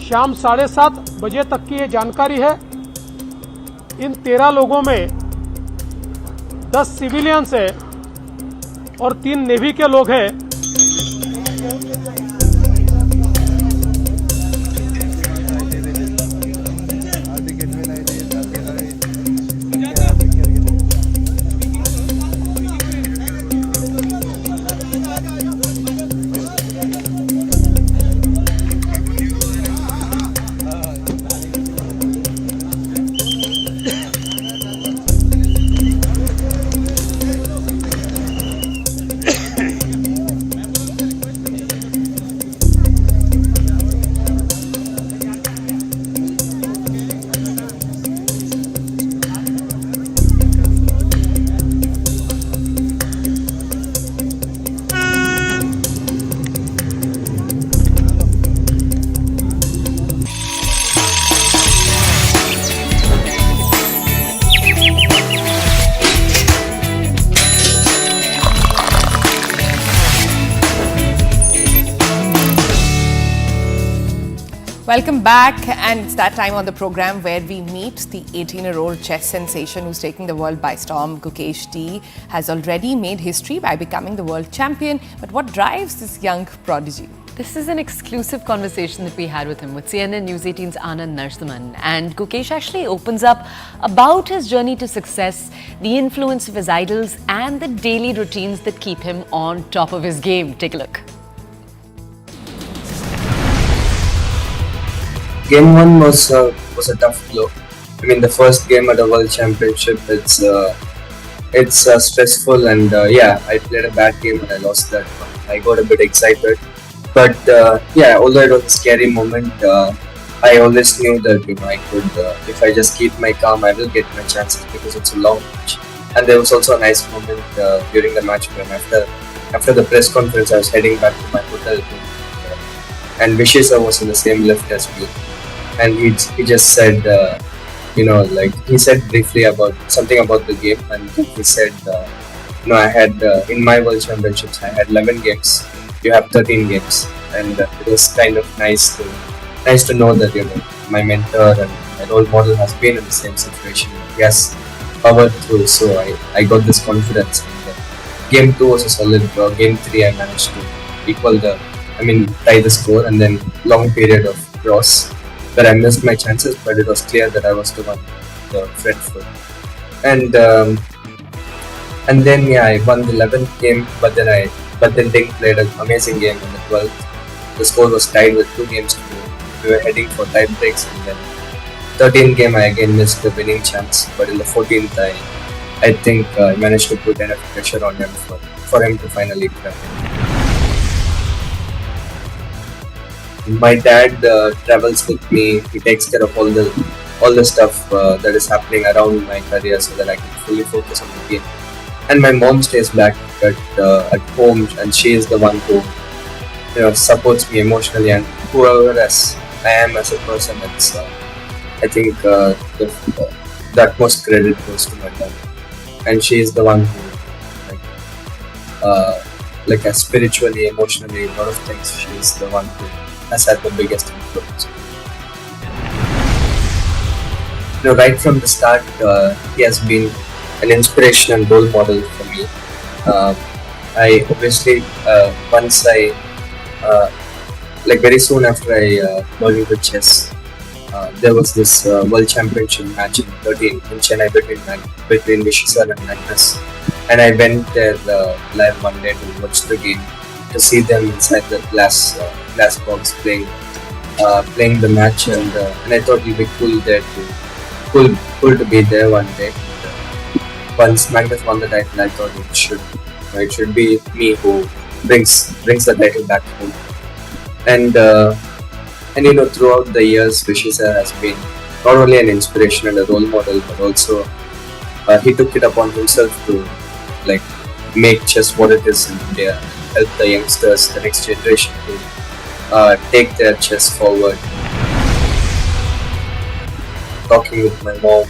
शाम 7:30 बजे तक की ये जानकारी है। इन 13 लोगों में 10 सिविलियंस है और 3 नेवी के लोग हैं। Welcome back, and it's that time on the program where we meet the 18-year-old chess sensation who's taking the world by storm. Gukesh D has already made history by becoming the world champion. But what drives this young prodigy? This is an exclusive conversation that we had with him with CNN News 18's Anand Narsiman. And Gukesh actually opens up about his journey to success, the influence of his idols, and the daily routines that keep him on top of his game. Take a look. Game 1 was a tough blow. I mean, the first game at a World Championship, it's stressful, and yeah, I played a bad game and I lost that one. I got a bit excited, but yeah, although it was a scary moment, I always knew that I could, if I just keep my calm, I will get my chances because it's a long match. And there was also a nice moment during the match when after the press conference, I was heading back to my hotel room, and Vishesa was in the same lift as me. And he just said, like he said briefly about something about the game, and he said, I had in my World Championships I had 11 games. You have 13 games, and it was kind of nice to know that my mentor and my role model has been in the same situation. He has powered through, so I got this confidence. And, game 2 was a solid draw. Game 3 I managed to tie the score, and then long period of draws where I missed my chances, but it was clear that I was the one, the fretful. And then I won the 11th game, but then Ding played an amazing game in the 12th. The score was tied with 2 games to go. We were heading for tie breaks, and then 13th game I again missed the winning chance, but in the 14th I think I managed to put enough pressure on him for him to finally crack. My dad travels with me. He takes care of all the stuff that is happening around my career, so that I can fully focus on the game. And my mom stays back at home, and she is the one who supports me emotionally, and whoever as I am as a person. It's I think the utmost credit goes to my dad, and she is the one who spiritually, emotionally, a lot of things. She is the one who has had the biggest influence. Right from the start, he has been an inspiration and role model for me. I obviously once I like very soon after I got into chess, there was this World Championship match in 13 in Chennai between Vishesar and Magnus, and I went there live one day to watch the game, to see them inside the glass box playing the match, and I thought it'd be cool there cool to be there one day. Once Magnus won the title, I thought it should be me who brings the title back home. And throughout the years, Vishesar has been not only an inspiration and a role model, but also he took it upon himself to like make chess what it is in India, help the youngsters, the next generation to take their chess forward. Talking with my mom,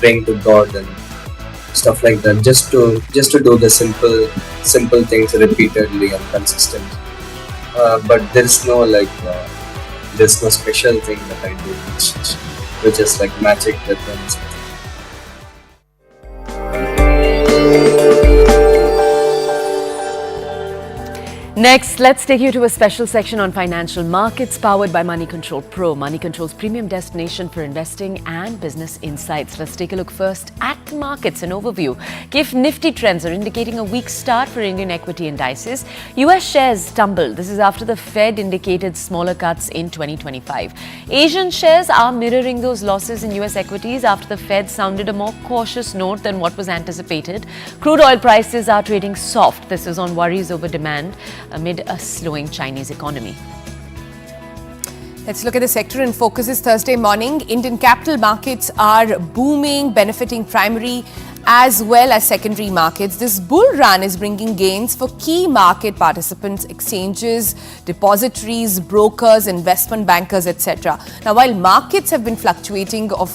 praying to God and stuff like that, just to do the simple things repeatedly and consistently. But there's no special thing that I do which is like magic that runs. Next, let's take you to a special section on financial markets powered by Money Control Pro, Money Control's premium destination for investing and business insights. Let's take a look first at the markets. An overview. Key Nifty trends are indicating a weak start for Indian equity indices. US shares stumbled. This is after the Fed indicated smaller cuts in 2025. Asian shares are mirroring those losses in US equities after the Fed sounded a more cautious note than what was anticipated. Crude oil prices are trading soft. This is on worries over demand amid a slowing Chinese economy. Let's look at the sector in focus this Thursday morning. Indian capital markets are booming, benefiting primary as well as secondary markets. This bull run is bringing gains for key market participants, exchanges, depositories, brokers, investment bankers, etc. Now, while markets have been fluctuating of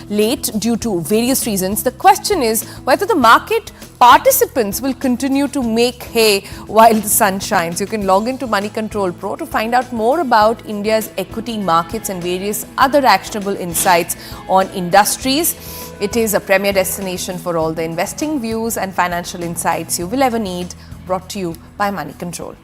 late due to various reasons, the question is whether the market participants will continue to make hay while the sun shines. You can log into Money Control Pro to find out more about India's equity markets and various other actionable insights on industries. It is a premier destination for all the investing views and financial insights you will ever need, brought to you by Money Control.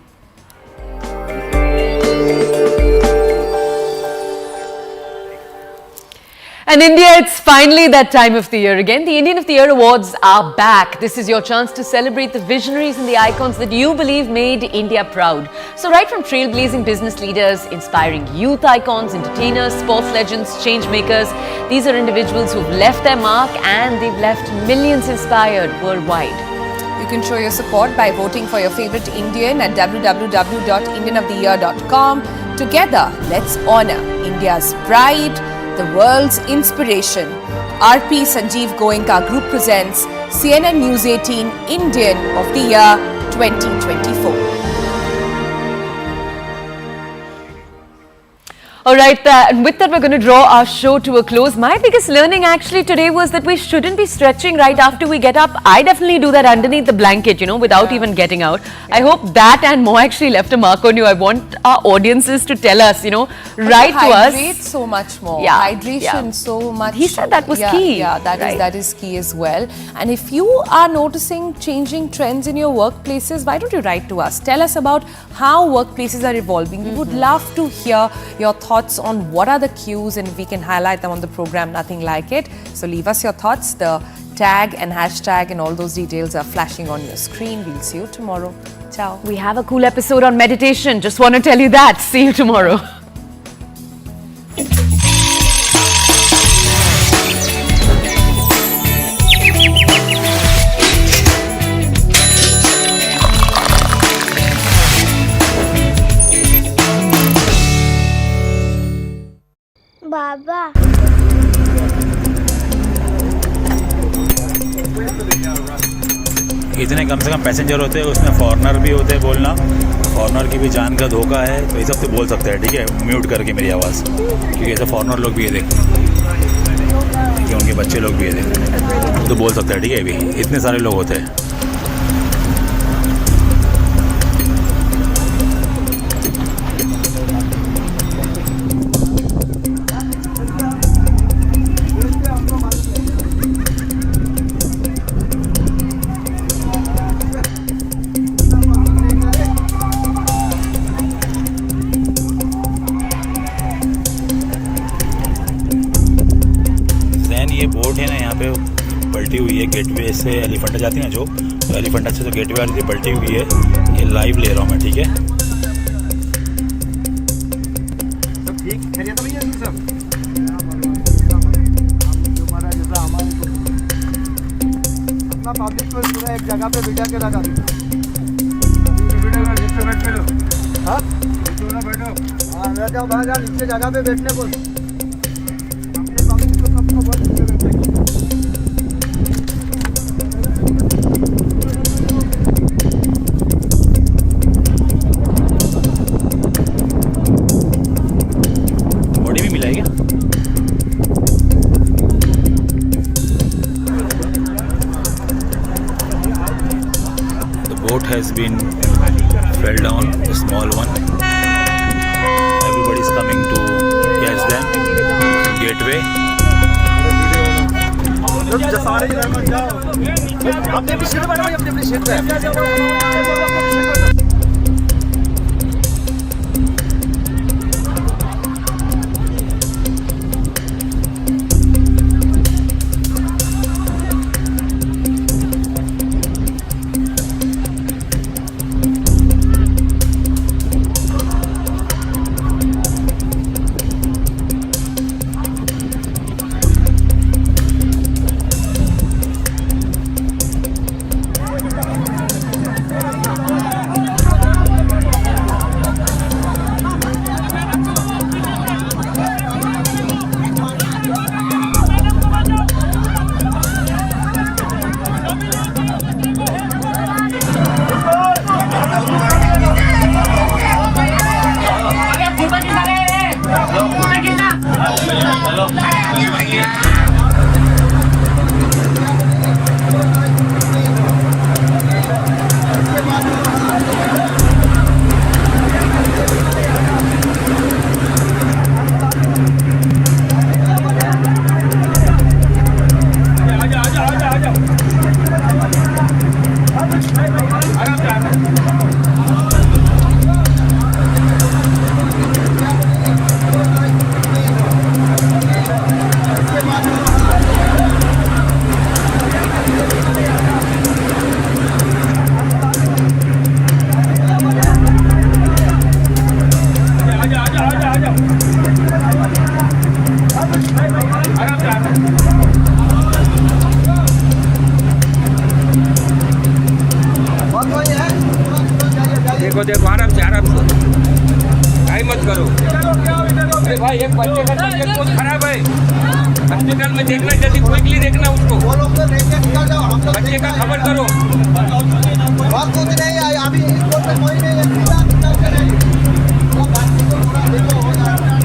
And India, it's finally that time of the year again. The Indian of the Year Awards are back. This is your chance to celebrate the visionaries and the icons that you believe made India proud. So right from trailblazing business leaders, inspiring youth icons, entertainers, sports legends, change makers, these are individuals who've left their mark and they've left millions inspired worldwide. You can show your support by voting for your favorite Indian at www.indianoftheyear.com. Together, let's honor India's pride, the world's inspiration. RP Sanjeev Goenka Group presents CNN News 18 Indian of the Year 2024. All right, and with that, we're going to draw our show to a close. My biggest learning actually today was that we shouldn't be stretching right after we get up. I definitely do that underneath the blanket, without even getting out. I hope that and more actually left a mark on you. I want our audiences to tell us, write to us. Hydrate so much more. Yeah, Hydration so much. He said that was key. Yeah, that is key as well. And if you are noticing changing trends in your workplaces, why don't you write to us? Tell us about how workplaces are evolving. We would love to hear your thoughts on what are the cues, and we can highlight them on the program, nothing like it. So leave us your thoughts. The tag and hashtag and all those details are flashing on your screen. We'll see you tomorrow. Ciao. We have a cool episode on meditation. Just want to tell you that. See you tomorrow. बाबा इतने कम से कम passenger होते हैं, उसमें foreigner भी होते हैं, बोलना foreigner की भी जान का धोखा है, तो ये सब तो बोल सकते हैं, ठीक है, म्यूट करके मेरी आवाज़, क्योंकि ऐसे फॉरेनर लोग भी ये देख, ठीक है, उनके बच्चे लोग भी ये देख, तो बोल सकते हैं, ठीक है, अभी इतने सारे लोग होते हैं. पे पलटी हुई है, गेटवे से एलिफेंटा जाती है जो, तो एलिफेंटा से जो गेटवे आ रही थी पलटी हुई है। ये लाइव ले रहा हूँ मैं, ठीक है। सब ठीक खैरियत तो भैया सब अपना पब्लिक को पूरा एक जगह पे बिठा के रखा हाँ बैठो हाँ मैं जाओ बाहर जाओ नीचे जगह पे बैठने को अपने पब्लिक को सबको बहुत नीचे बैठने बॉडी भी मिला है क्या? The boat has been fell down, a small one. Everybody is coming to catch them. Gateway. सारे इधर मत जाओ अपने पीछे बैठो अपने पीछे देखो देखो आराम से टाइम मत करो। अरे भाई एक बच्चे का तबीयत बहुत खराब है, हॉस्पिटल में देखना, जल्दी क्विकली देखना उसको। वो लोग तो लेके निकल जाओ हम लोग बच्चे का खबर करो। बहुत कुछ नहीं है अभी इस रोड पे कोई नहीं है सीधा निकल के नहीं वो बाकी को पूरा देखो हो जाएगा।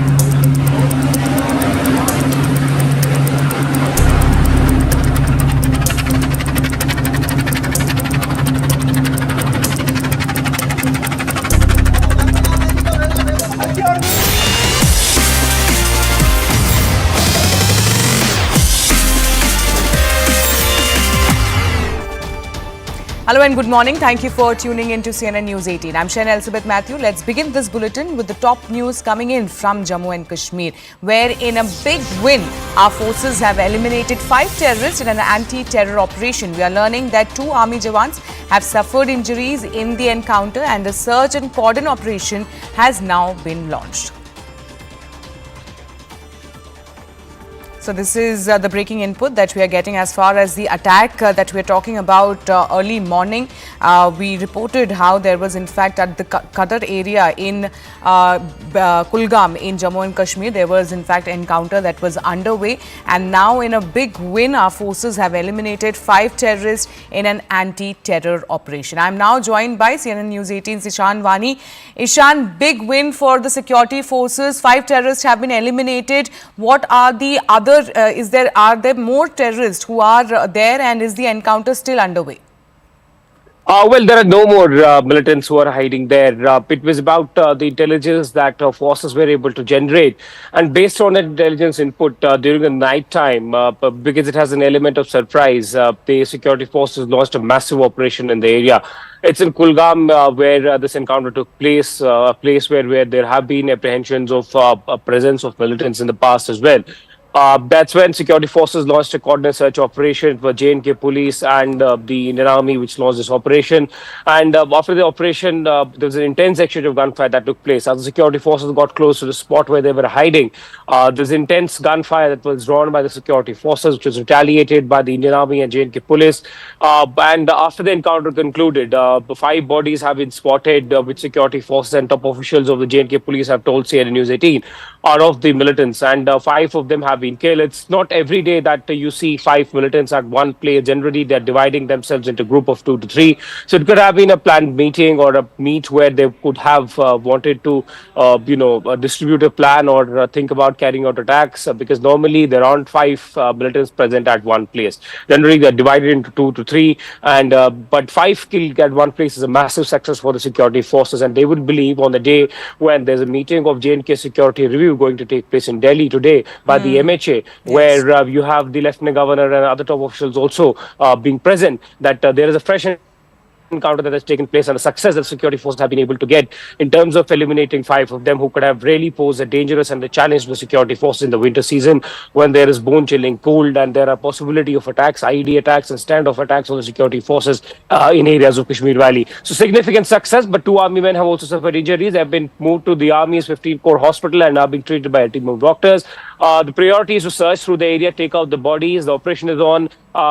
Hello and good morning. Thank you for tuning in to CNN News 18. I'm Shen Elizabeth Matthew. Let's begin this bulletin with the top news coming in from Jammu and Kashmir, where in a big win, our forces have eliminated 5 terrorists in an anti-terror operation. We are learning that 2 army jawans have suffered injuries in the encounter and a search and cordon operation has now been launched. So this is the breaking input that we are getting as far as the attack that we are talking about early morning. We reported how there was in fact at the Qadar area in Kulgam in Jammu and Kashmir, there was in fact encounter that was underway, and now in a big win our forces have eliminated 5 terrorists in an anti-terror operation. I am now joined by CNN News 18's Ishan Vani. Ishan, big win for the security forces. 5 terrorists have been eliminated. What are the other are there more terrorists who are there, and is the encounter still underway? Well, there are no more militants who are hiding there. It was about the intelligence that forces were able to generate. And based on that intelligence input during the night time, because it has an element of surprise, the security forces launched a massive operation in the area. It's in Kulgam where this encounter took place, a place where there have been apprehensions of presence of militants in the past as well. That's when security forces launched a coordinated search operation for J&K police and the Indian Army, which launched this operation. And after the operation, there was an intense exchange of gunfire that took place. As the security forces got close to the spot where they were hiding, there was intense gunfire that was drawn by the security forces, which was retaliated by the Indian Army and J&K police. And after the encounter concluded, 5 bodies have been spotted, which security forces and top officials of the J&K police have told CNN News 18 are of the militants, and 5 of them have been killed. It's not every day that you see 5 militants at one place. Generally, they're dividing themselves into a group of 2 to 3. So it could have been a planned meeting or a meet where they could have wanted to, distribute a plan or think about carrying out attacks, because normally there aren't 5 militants present at one place. Generally, they're divided into 2 to 3, and but 5 killed at one place is a massive success for the security forces, and they would believe on the day when there's a meeting of J&K security review going to take place in Delhi today by the MHA, where you have the Lieutenant Governor and other top officials also being present, that there is a fresh encounter that has taken place and the success that security forces have been able to get in terms of eliminating 5 of them who could have really posed a dangerous and a challenge to the security forces in the winter season, when there is bone chilling cold and there are possibility of attacks, IED attacks and standoff attacks on the security forces in areas of Kashmir Valley. So significant success, but 2 army men have also suffered injuries. They have been moved to the Army's 15 Corps Hospital and are being treated by a team of doctors. The priority is to search through the area, take out the bodies. The operation is on.